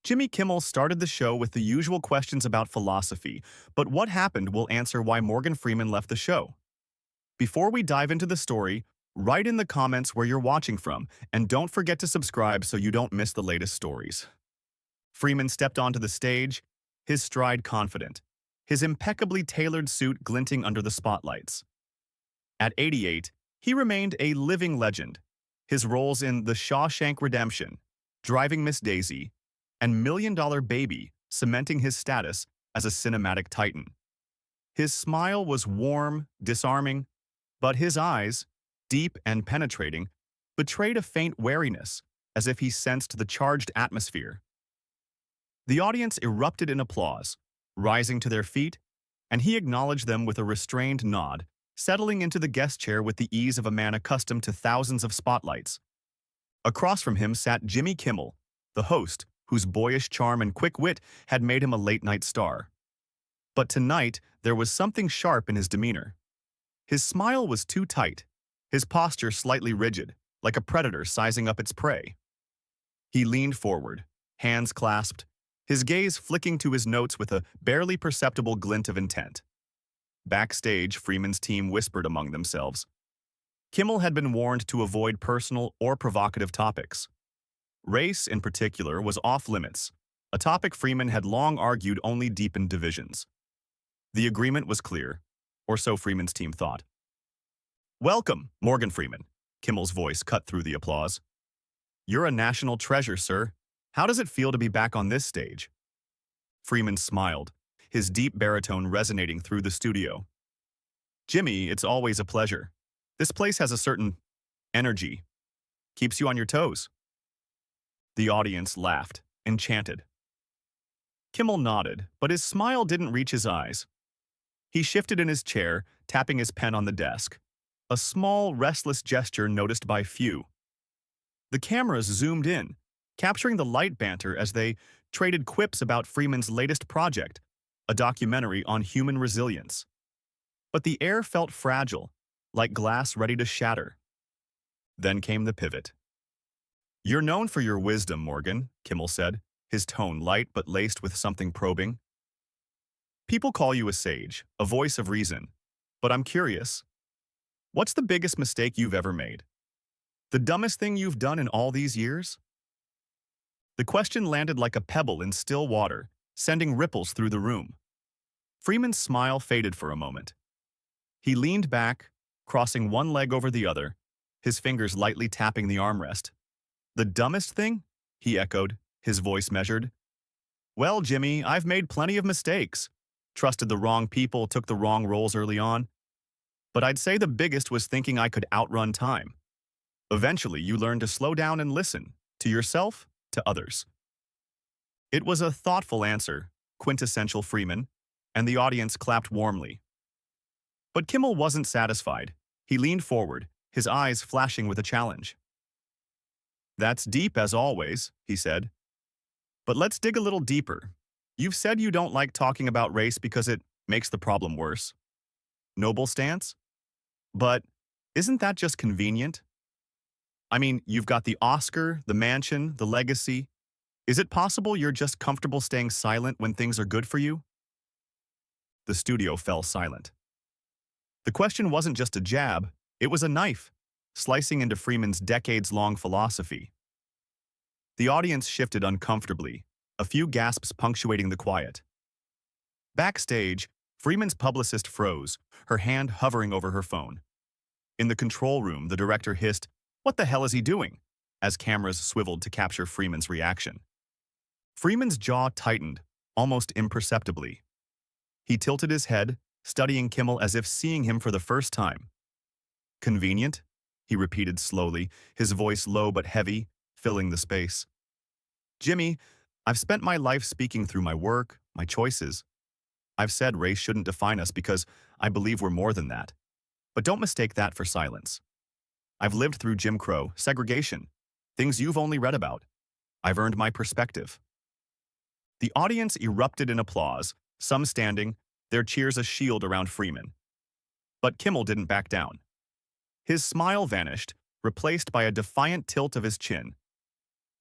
Jimmy Kimmel started the show with the usual questions about philosophy, but what happened will answer why Morgan Freeman left the show. Before we dive into the story, write in the comments where you're watching from, and don't forget to subscribe so you don't miss the latest stories. Freeman stepped onto the stage, his stride confident, his impeccably tailored suit glinting under the spotlights. At 88, he remained a living legend. His roles in The Shawshank Redemption, Driving Miss Daisy, and Million Dollar Baby cementing his status as a cinematic titan. His smile was warm, disarming, but his eyes, deep and penetrating, betrayed a faint wariness, as if he sensed the charged atmosphere. The audience erupted in applause, rising to their feet, and he acknowledged them with a restrained nod, settling into the guest chair with the ease of a man accustomed to thousands of spotlights. Across from him sat Jimmy Kimmel, the host, whose boyish charm and quick wit had made him a late-night star. But tonight, there was something sharp in his demeanor. His smile was too tight, his posture slightly rigid, like a predator sizing up its prey. He leaned forward, hands clasped, his gaze flicking to his notes with a barely perceptible glint of intent. Backstage, Freeman's team whispered among themselves. Kimmel had been warned to avoid personal or provocative topics. Race, in particular, was off-limits, a topic Freeman had long argued only deepened divisions. The agreement was clear, or so Freeman's team thought. "Welcome, Morgan Freeman," Kimmel's voice cut through the applause. "You're a national treasure, sir. How does it feel to be back on this stage?" Freeman smiled, his deep baritone resonating through the studio. "Jimmy, it's always a pleasure. This place has a certain energy. Keeps you on your toes." The audience laughed, enchanted. Kimmel nodded, but his smile didn't reach his eyes. He shifted in his chair, tapping his pen on the desk, a small, restless gesture noticed by few. The cameras zoomed in, capturing the light banter as they traded quips about Freeman's latest project, a documentary on human resilience. But the air felt fragile, like glass ready to shatter. Then came the pivot. "You're known for your wisdom, Morgan," Kimmel said, his tone light but laced with something probing. "People call you a sage, a voice of reason. But I'm curious. What's the biggest mistake you've ever made? The dumbest thing you've done in all these years?" The question landed like a pebble in still water, sending ripples through the room. Freeman's smile faded for a moment. He leaned back, crossing one leg over the other, his fingers lightly tapping the armrest. "The dumbest thing?" he echoed, his voice measured. "Well, Jimmy, I've made plenty of mistakes. Trusted the wrong people, took the wrong roles early on. But I'd say the biggest was thinking I could outrun time. Eventually, you learn to slow down and listen, to yourself, to others." It was a thoughtful answer, quintessential Freeman, and the audience clapped warmly. But Kimmel wasn't satisfied. He leaned forward, his eyes flashing with a challenge. "That's deep as always," he said. "But let's dig a little deeper. You've said you don't like talking about race because it makes the problem worse. Noble stance? But isn't that just convenient? I mean, you've got the Oscar, the mansion, the legacy. Is it possible you're just comfortable staying silent when things are good for you?" The studio fell silent. The question wasn't just a jab, it was a knife, slicing into Freeman's decades-long philosophy. The audience shifted uncomfortably, a few gasps punctuating the quiet. Backstage, Freeman's publicist froze, her hand hovering over her phone. In the control room, the director hissed, "What the hell is he doing?" as cameras swiveled to capture Freeman's reaction. Freeman's jaw tightened, almost imperceptibly. He tilted his head, studying Kimmel as if seeing him for the first time. "Convenient?" he repeated slowly, his voice low but heavy, filling the space. "Jimmy, I've spent my life speaking through my work, my choices. I've said race shouldn't define us because I believe we're more than that. But don't mistake that for silence. I've lived through Jim Crow, segregation, things you've only read about. I've earned my perspective." The audience erupted in applause, some standing, their cheers a shield around Freeman. But Kimmel didn't back down. His smile vanished, replaced by a defiant tilt of his chin.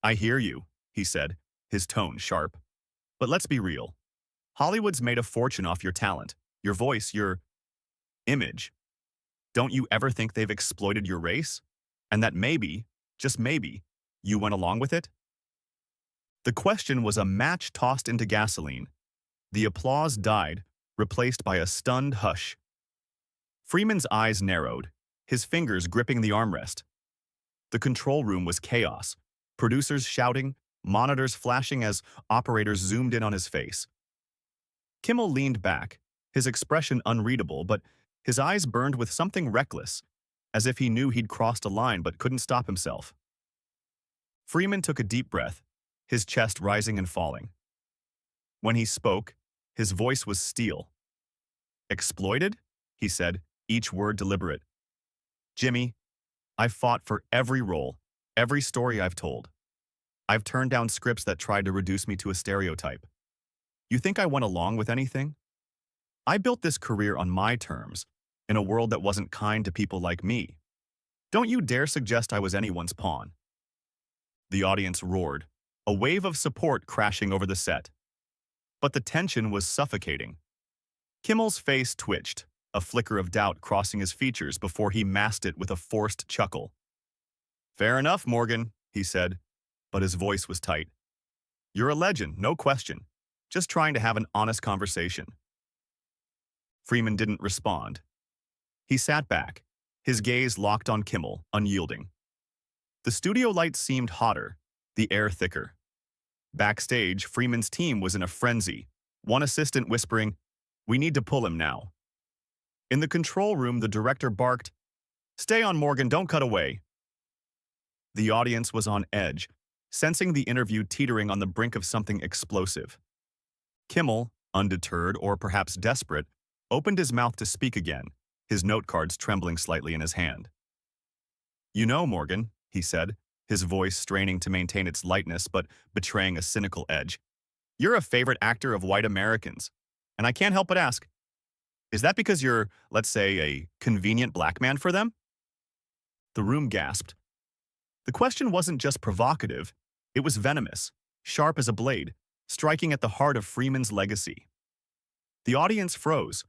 "I hear you," he said, his tone sharp. But let's be real. Hollywood's made a fortune off your talent, your voice, your image. Don't you ever think they've exploited your race? And that maybe, just maybe, you went along with it? The question was a match tossed into gasoline. The applause died, replaced by a stunned hush. Freeman's eyes narrowed, his fingers gripping the armrest. The control room was chaos, producers shouting, monitors flashing as operators zoomed in on his face. Kimmel leaned back, his expression unreadable, but his eyes burned with something reckless, as if he knew he'd crossed a line but couldn't stop himself. Freeman took a deep breath, his chest rising and falling. When he spoke, his voice was steel. "Exploited?" he said, each word deliberate. "Jimmy, I've fought for every role, every story I've told. I've turned down scripts that tried to reduce me to a stereotype. You think I went along with anything? I built this career on my terms, in a world that wasn't kind to people like me. Don't you dare suggest I was anyone's pawn." The audience roared, a wave of support crashing over the set. But the tension was suffocating. Kimmel's face twitched, a flicker of doubt crossing his features before he masked it with a forced chuckle. "Fair enough, Morgan," he said, but his voice was tight. "You're a legend, no question. Just trying to have an honest conversation." Freeman didn't respond. He sat back, his gaze locked on Kimmel, unyielding. The studio lights seemed hotter, the air thicker. Backstage, Freeman's team was in a frenzy, one assistant whispering, "We need to pull him now." In the control room, the director barked, "Stay on, Morgan, don't cut away." The audience was on edge, sensing the interview teetering on the brink of something explosive. Kimmel, undeterred or perhaps desperate, opened his mouth to speak again, his note cards trembling slightly in his hand. "You know, Morgan," he said, his voice straining to maintain its lightness but betraying a cynical edge, "you're a favorite actor of white Americans, and I can't help but ask, is that because you're, let's say, a convenient black man for them?" The room gasped. The question wasn't just provocative, it was venomous, sharp as a blade, striking at the heart of Freeman's legacy. The audience froze,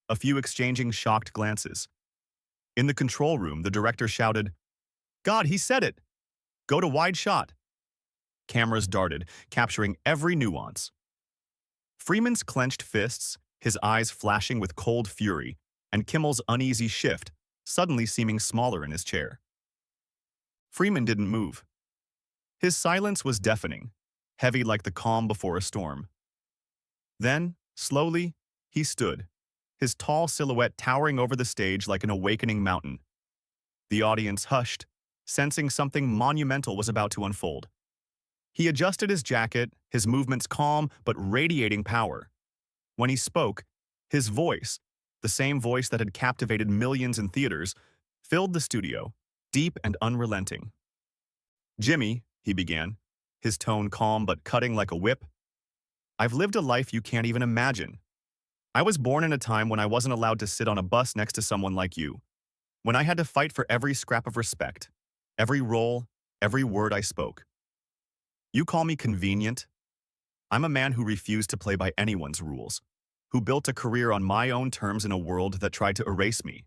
a few exchanging shocked glances. In the control room, the director shouted, "God, he said it! Go to wide shot." Cameras darted, capturing every nuance. Freeman's clenched fists, his eyes flashing with cold fury, and Kimmel's uneasy shift, suddenly seeming smaller in his chair. Freeman didn't move. His silence was deafening, heavy like the calm before a storm. Then, slowly, he stood, his tall silhouette towering over the stage like an awakening mountain. The audience hushed, sensing something monumental was about to unfold. He adjusted his jacket, his movements calm but radiating power. When he spoke, his voice, the same voice that had captivated millions in theaters, filled the studio, deep and unrelenting. "Jimmy," he began, his tone calm but cutting like a whip, "I've lived a life you can't even imagine. I was born in a time when I wasn't allowed to sit on a bus next to someone like you, when I had to fight for every scrap of respect, every role, every word I spoke. You call me convenient? I'm a man who refused to play by anyone's rules, who built a career on my own terms in a world that tried to erase me.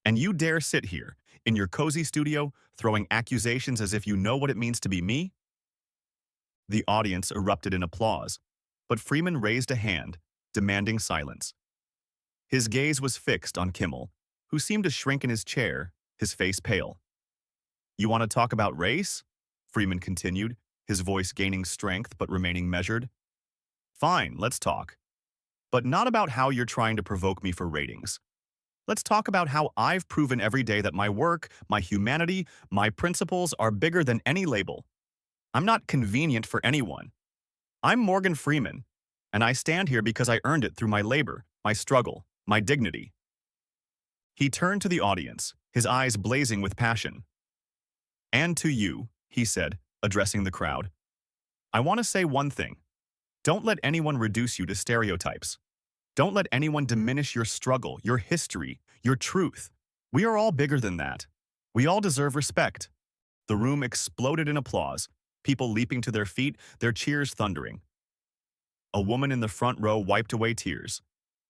And you dare sit here, in your cozy studio, throwing accusations as if you know what it means to be me?" The audience erupted in applause, but Freeman raised a hand, demanding silence. His gaze was fixed on Kimmel, who seemed to shrink in his chair, his face pale. "You want to talk about race?" Freeman continued, his voice gaining strength but remaining measured. "Fine, let's talk. But not about how you're trying to provoke me for ratings. Let's talk about how I've proven every day that my work, my humanity, my principles are bigger than any label. I'm not convenient for anyone. I'm Morgan Freeman, and I stand here because I earned it through my labor, my struggle, my dignity." He turned to the audience, his eyes blazing with passion. "And to you," he said, addressing the crowd, "I want to say one thing. Don't let anyone reduce you to stereotypes. Don't let anyone diminish your struggle, your history, your truth. We are all bigger than that. We all deserve respect." The room exploded in applause, people leaping to their feet, their cheers thundering. A woman in the front row wiped away tears.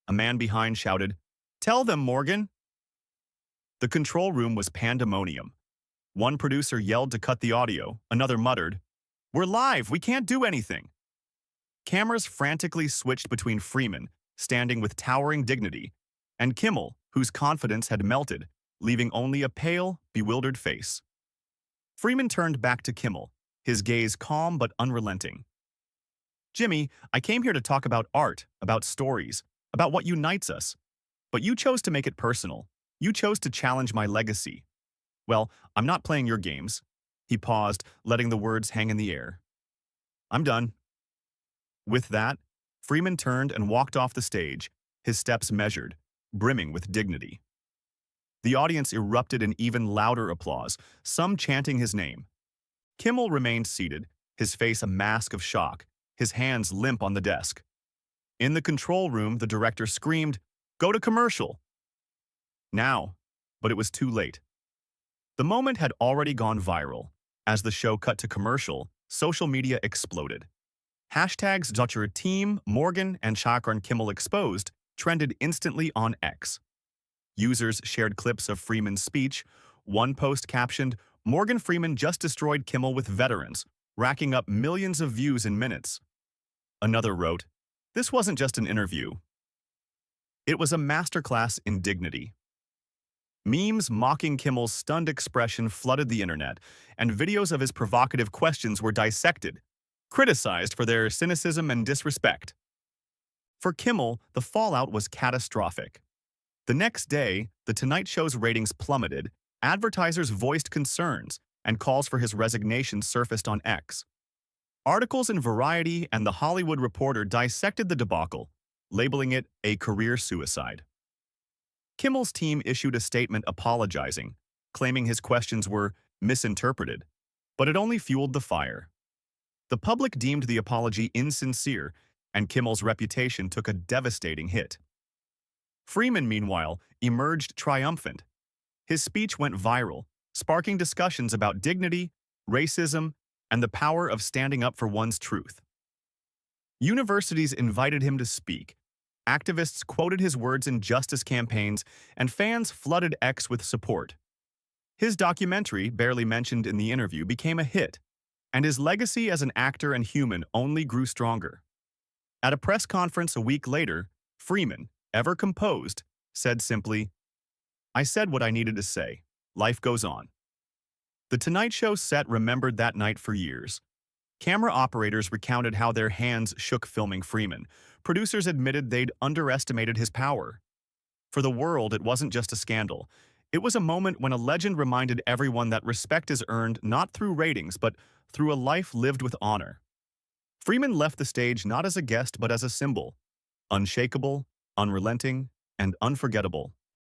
A man behind shouted, "Tell them, Morgan!" The control room was pandemonium. One producer yelled to cut the audio, another muttered, "We're live, we can't do anything." Cameras frantically switched between Freeman, standing with towering dignity, and Kimmel, whose confidence had melted, leaving only a pale, bewildered face. Freeman turned back to Kimmel, his gaze calm but unrelenting. "Jimmy, I came here to talk about art, about stories, about what unites us. But you chose to make it personal. You chose to challenge my legacy. Well, I'm not playing your games." He paused, letting the words hang in the air. "I'm done." With that, Freeman turned and walked off the stage, his steps measured, brimming with dignity. The audience erupted in even louder applause, some chanting his name. Kimmel remained seated, his face a mask of shock, his hands limp on the desk. In the control room, the director screamed, "Go to commercial!" Now, but it was too late. The moment had already gone viral. As the show cut to commercial, social media exploded. Hashtags Dr. Team, Morgan, and Chakran Kimmel exposed trended instantly on X. Users shared clips of Freeman's speech. One post captioned, "Morgan Freeman just destroyed Kimmel with veterans," racking up millions of views in minutes. Another wrote, "This wasn't just an interview. It was a masterclass in dignity." Memes mocking Kimmel's stunned expression flooded the internet, and videos of his provocative questions were dissected, criticized for their cynicism and disrespect. For Kimmel, the fallout was catastrophic. The next day, The Tonight Show's ratings plummeted, advertisers voiced concerns, and calls for his resignation surfaced on X. Articles in Variety and The Hollywood Reporter dissected the debacle, labeling it a career suicide. Kimmel's team issued a statement apologizing, claiming his questions were misinterpreted, but it only fueled the fire. The public deemed the apology insincere, and Kimmel's reputation took a devastating hit. Freeman, meanwhile, emerged triumphant. His speech went viral, sparking discussions about dignity, racism, and the power of standing up for one's truth. Universities invited him to speak. Activists quoted his words in justice campaigns, and fans flooded X with support. His documentary, barely mentioned in the interview, became a hit, and his legacy as an actor and human only grew stronger. At a press conference a week later, Freeman, ever composed, said simply, "I said what I needed to say. Life goes on." The Tonight Show set remembered that night for years. Camera operators recounted how their hands shook filming Freeman. Producers admitted they'd underestimated his power. For the world, it wasn't just a scandal. It was a moment when a legend reminded everyone that respect is earned not through ratings, but through a life lived with honor. Freeman left the stage not as a guest, but as a symbol. Unshakable, unrelenting, and unforgettable.